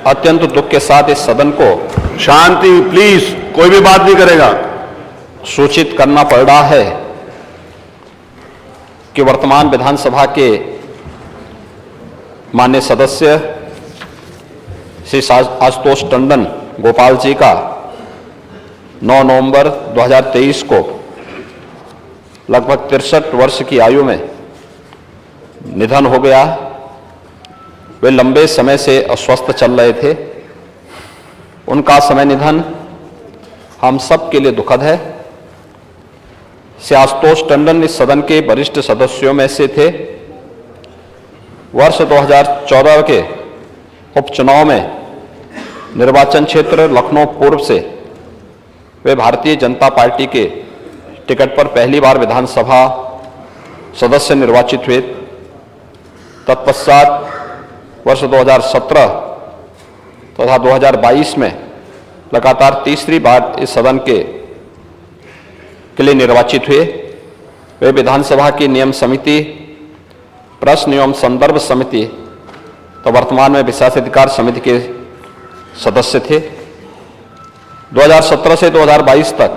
अत्यंत दुख के साथ इस सदन को शांति प्लीज, कोई भी बात नहीं करेगा। सूचित करना पड़ रहा है कि वर्तमान विधानसभा के माननीय सदस्य श्री आशुतोष टंडन गोपाल जी का 9 नवंबर 2023 को लगभग 63 वर्ष की आयु में निधन हो गया। वे लंबे समय से अस्वस्थ चल रहे थे। उनका समय निधन हम सब के लिए दुखद है। श्री आशुतोष टंडन इस सदन के वरिष्ठ सदस्यों में से थे। वर्ष 2014 के उपचुनाव में निर्वाचन क्षेत्र लखनऊ पूर्व से वे भारतीय जनता पार्टी के टिकट पर पहली बार विधानसभा सदस्य निर्वाचित हुए। तत्पश्चात वर्ष 2017 तथा 2022 में लगातार तीसरी बार इस सदन के लिए निर्वाचित हुए। वे विधानसभा की नियम समिति, प्रश्न एवं संदर्भ समिति तो वर्तमान में विशेषाधिकार समिति के सदस्य थे। 2017 से 2022 तक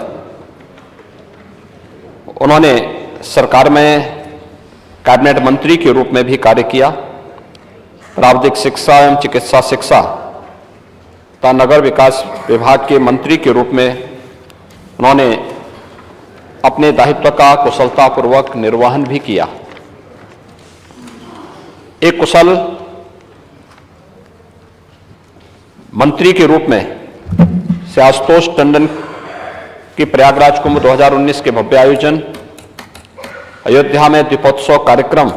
उन्होंने सरकार में कैबिनेट मंत्री के रूप में भी कार्य किया। प्राविधिक शिक्षा एवं चिकित्सा शिक्षा तथा नगर विकास विभाग के मंत्री के रूप में उन्होंने अपने दायित्व का कुशलतापूर्वक निर्वहन भी किया। एक कुशल मंत्री के रूप में श्री आशुतोष टंडन की प्रयागराज कुंभ 2019 के भव्य आयोजन, अयोध्या में दीपोत्सव कार्यक्रम,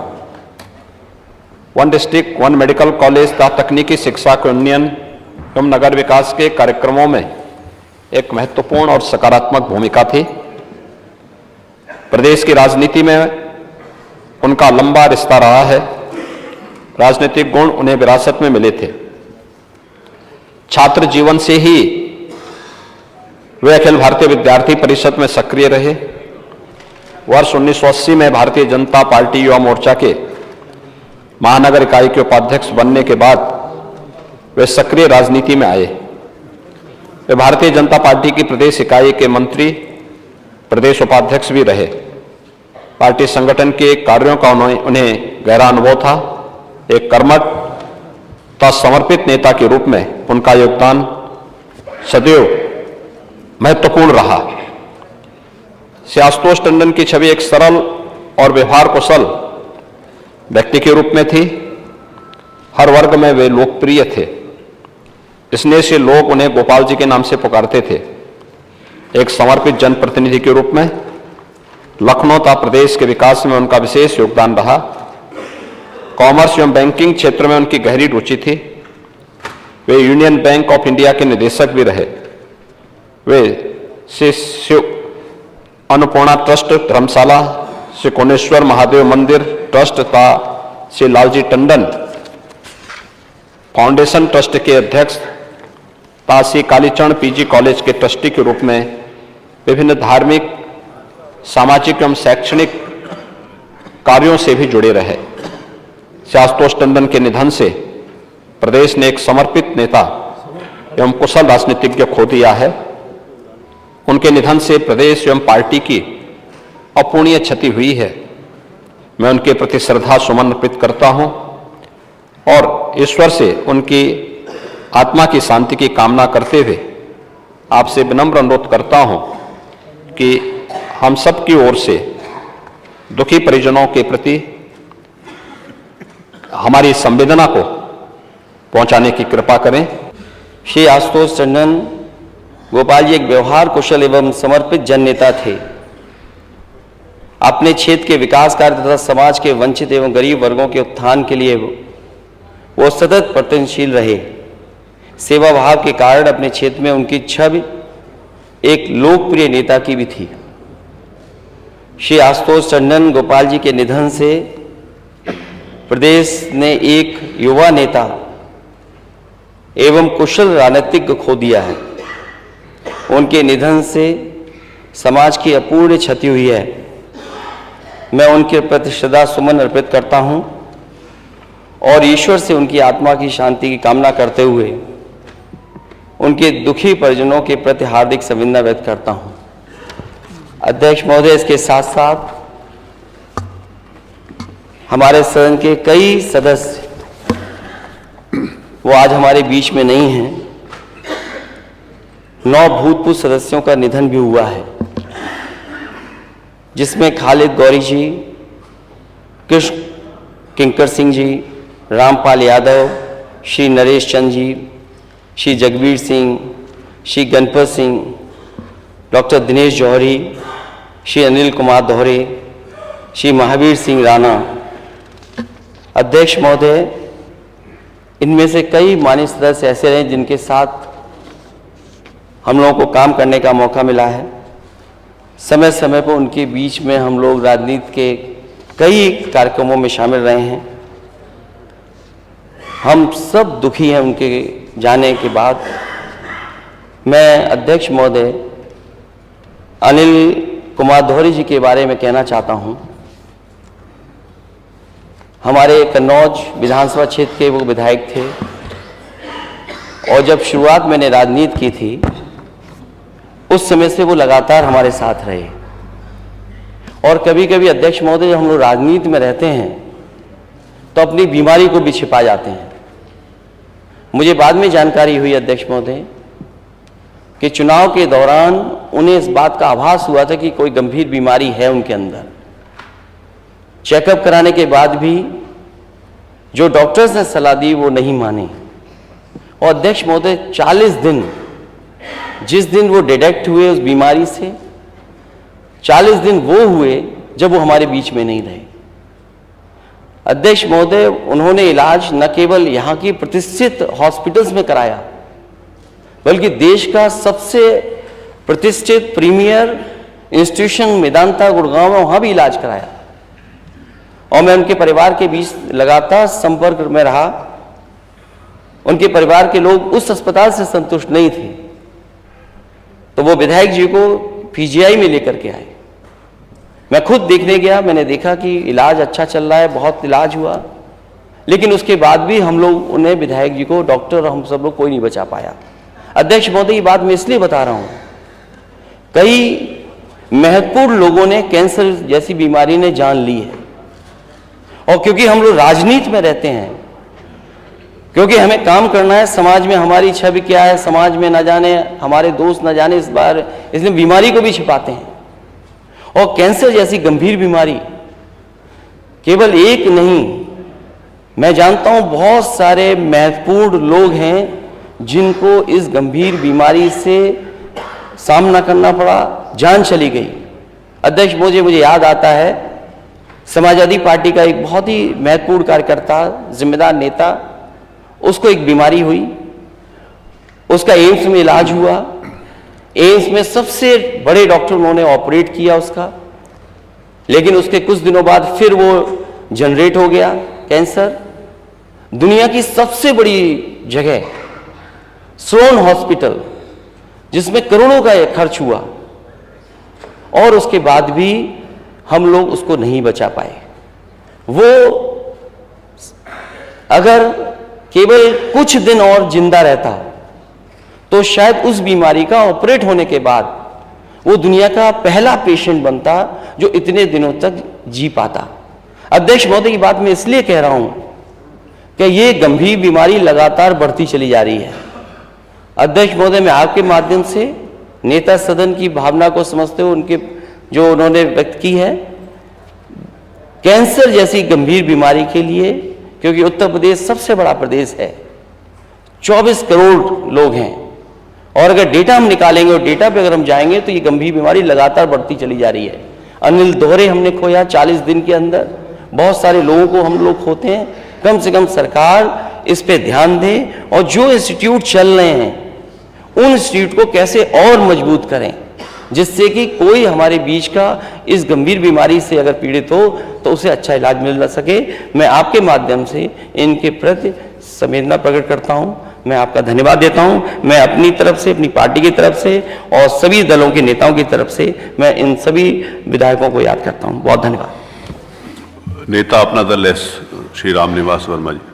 one district one medical college तथा तकनीकी शिक्षा के उन्नयन एवं नगर विकास के कार्यक्रमों में एक महत्वपूर्ण और सकारात्मक भूमिका थी। प्रदेश की राजनीति में उनका लंबा रिश्ता रहा है। राजनीतिक गुण उन्हें विरासत में मिले थे। छात्र जीवन से ही वे अखिल भारतीय विद्यार्थी परिषद में सक्रिय रहे। वर्ष 1980 में भारतीय जनता पार्टी युवा मोर्चा के महानगर इकाई के उपाध्यक्ष बनने के बाद वे सक्रिय राजनीति में आए। वे भारतीय जनता पार्टी की प्रदेश इकाई के मंत्री, प्रदेश उपाध्यक्ष भी रहे। पार्टी संगठन के कार्यों का उन्हें गहरा अनुभव था। एक कर्मठ तथा समर्पित नेता के रूप में उनका योगदान सदैव महत्वपूर्ण रहा। श्री आशुतोष टंडन की छवि एक सरल और व्यवहार कुशल व्यक्ति के रूप में थी। हर वर्ग में वे लोकप्रिय थे। इसलिए से लोग उन्हें गोपाल जी के नाम से पुकारते थे। एक समर्पित जनप्रतिनिधि के रूप में लखनऊ तथा प्रदेश के विकास में उनका विशेष योगदान रहा। कॉमर्स एवं बैंकिंग क्षेत्र में उनकी गहरी रुचि थी। वे यूनियन बैंक ऑफ इंडिया के निदेशक भी रहे। वे श्री शिव अन्नपूर्णा ट्रस्ट धर्मशाला, श्री कोणेश्वर महादेव मंदिर ट्रस्ट तथा श्री लालजी टंडन फाउंडेशन ट्रस्ट के अध्यक्ष तथा श्री कालीचरण पीजी कॉलेज के ट्रस्टी के रूप में विभिन्न धार्मिक, सामाजिक एवं शैक्षणिक कार्यों से भी जुड़े रहे। श्री आशुतोष टंडन के निधन से प्रदेश ने एक समर्पित नेता एवं कुशल राजनीतिज्ञ खो दिया है। उनके निधन से प्रदेश एवं पार्टी की अपूरणीय क्षति हुई है। मैं उनके प्रति श्रद्धा सुमन अर्पित करता हूं और ईश्वर से उनकी आत्मा की शांति की कामना करते हुए आपसे विनम्र अनुरोध करता हूं कि हम सब की ओर से दुखी परिजनों के प्रति हमारी संवेदना को पहुंचाने की कृपा करें। श्री आशुतोष टंडन गोपाल जी एक व्यवहार कुशल एवं समर्पित जन नेता थे। अपने क्षेत्र के विकास कार्य तथा समाज के वंचित एवं गरीब वर्गों के उत्थान के लिए वो सतत प्रयत्नशील रहे। सेवा भाव के कारण अपने क्षेत्र में उनकी छवि एक लोकप्रिय नेता की भी थी। श्री आशुतोष टंडन गोपाल जी के निधन से प्रदेश ने एक युवा नेता एवं कुशल राजनीतिज्ञ खो दिया है। उनके निधन से समाज की अपूर्ण क्षति हुई है। मैं उनके प्रति श्रद्धा सुमन अर्पित करता हूं और ईश्वर से उनकी आत्मा की शांति की कामना करते हुए उनके दुखी परिजनों के प्रति हार्दिक संवेदना व्यक्त करता हूं। अध्यक्ष महोदय, इसके साथ साथ हमारे सदन के कई सदस्य वो आज हमारे बीच में नहीं हैं। 9 भूतपूर्व सदस्यों का निधन भी हुआ है, जिसमें खालिद गौरी जी, कृष्ण किंकर सिंह जी, रामपाल यादव, श्री नरेश चंद जी, श्री जगबीर सिंह, श्री गणपत सिंह, डॉक्टर दिनेश जौहरी, श्री अनिल कुमार दोहरे, श्री महावीर सिंह राणा। अध्यक्ष महोदय, इनमें से कई माननीय सदस्य ऐसे रहे जिनके साथ हम लोगों को काम करने का मौका मिला है। समय समय पर उनके बीच में हम लोग राजनीति के कई कार्यक्रमों में शामिल रहे हैं। हम सब दुखी हैं उनके जाने के बाद। मैं अध्यक्ष महोदय अनिल कुमार दोहरे जी के बारे में कहना चाहता हूं। हमारे कन्नौज विधानसभा क्षेत्र के वो विधायक थे और जब शुरुआत मैंने राजनीति की थी उस समय से वो लगातार हमारे साथ रहे। और कभी कभी अध्यक्ष महोदय, जब हम लोग राजनीति में रहते हैं तो अपनी बीमारी को भी छिपा जाते हैं। मुझे बाद में जानकारी हुई अध्यक्ष महोदय कि चुनाव के दौरान उन्हें इस बात का आभास हुआ था कि कोई गंभीर बीमारी है उनके अंदर। चेकअप कराने के बाद भी जो डॉक्टर्स ने सलाह दी वो नहीं माने। और अध्यक्ष महोदय, 40 दिन, जिस दिन वो डिटेक्ट हुए उस बीमारी से, 40 दिन वो हुए जब वो हमारे बीच में नहीं रहे। अध्यक्ष महोदय, उन्होंने इलाज न केवल यहाँ की प्रतिष्ठित हॉस्पिटल्स में कराया, बल्कि देश का सबसे प्रतिष्ठित प्रीमियर इंस्टीट्यूशन मेदांता गुड़गांव में वहाँ भी इलाज कराया। और मैं उनके परिवार के बीच लगातार संपर्क में रहा। उनके परिवार के लोग उस अस्पताल से संतुष्ट नहीं थे, तो वो विधायक जी को पीजीआई में लेकर के आए। मैं खुद देखने गया, मैंने देखा कि इलाज अच्छा चल रहा है, बहुत इलाज हुआ, लेकिन उसके बाद भी हम लोग उन्हें, विधायक जी को, डॉक्टर, हम सब लोग कोई नहीं बचा पाया। अध्यक्ष महोदय, ये बात मैं इसलिए बता रहा हूं, कई महत्वपूर्ण लोगों ने कैंसर जैसी बीमारी ने जान ली है। और क्योंकि हम लोग राजनीति में रहते हैं, क्योंकि हमें काम करना है, समाज में हमारी छवि क्या है, समाज में न जाने, हमारे दोस्त न जाने, इस बार इसलिए बीमारी को भी छिपाते हैं। और कैंसर जैसी गंभीर बीमारी केवल एक नहीं, मैं जानता हूं बहुत सारे महत्वपूर्ण लोग हैं जिनको इस गंभीर बीमारी से सामना करना पड़ा, जान चली गई। अध्यक्ष, मुझे याद आता है, समाजवादी पार्टी का एक बहुत ही महत्वपूर्ण कार्यकर्ता, जिम्मेदार नेता, उसको एक बीमारी हुई, उसका एम्स में इलाज हुआ। एम्स में सबसे बड़े डॉक्टर उन्होंने ऑपरेट किया उसका, लेकिन उसके कुछ दिनों बाद फिर वो जनरेट हो गया कैंसर। दुनिया की सबसे बड़ी जगह स्लोन हॉस्पिटल, जिसमें करोड़ों का खर्च हुआ, और उसके बाद भी हम लोग उसको नहीं बचा पाए। वो अगर केवल कुछ दिन और जिंदा रहता तो शायद उस बीमारी का ऑपरेट होने के बाद वो दुनिया का पहला पेशेंट बनता जो इतने दिनों तक जी पाता। अध्यक्ष महोदय, की बात मैं इसलिए कह रहा हूं कि ये गंभीर बीमारी लगातार बढ़ती चली जा रही है। अध्यक्ष महोदय, मैं आपके माध्यम से नेता सदन की भावना को समझते हुए उनके जो उन्होंने व्यक्त की है, कैंसर जैसी गंभीर बीमारी के लिए, क्योंकि उत्तर प्रदेश सबसे बड़ा प्रदेश है, 24 करोड़ लोग हैं, और अगर डेटा हम निकालेंगे और डेटा पे अगर हम जाएंगे तो ये गंभीर बीमारी लगातार बढ़ती चली जा रही है। अनिल दोहरे हमने खोया 40 दिन के अंदर, बहुत सारे लोगों को हम लोग खोते हैं। कम से कम सरकार इस पे ध्यान दे और जो इंस्टीट्यूट चल रहे हैं उन इंस्टीट्यूट को कैसे और मजबूत करें, जिससे कि कोई हमारे बीच का इस गंभीर बीमारी से अगर पीड़ित हो तो उसे अच्छा इलाज मिल ना सके। मैं आपके माध्यम से इनके प्रति संवेदना प्रकट करता हूं, मैं आपका धन्यवाद देता हूं। मैं अपनी तरफ से, अपनी पार्टी की तरफ से और सभी दलों के नेताओं की तरफ से मैं इन सभी विधायकों को याद करता हूं। बहुत धन्यवाद। नेता अपना दल एस श्री राम निवास वर्मा जी।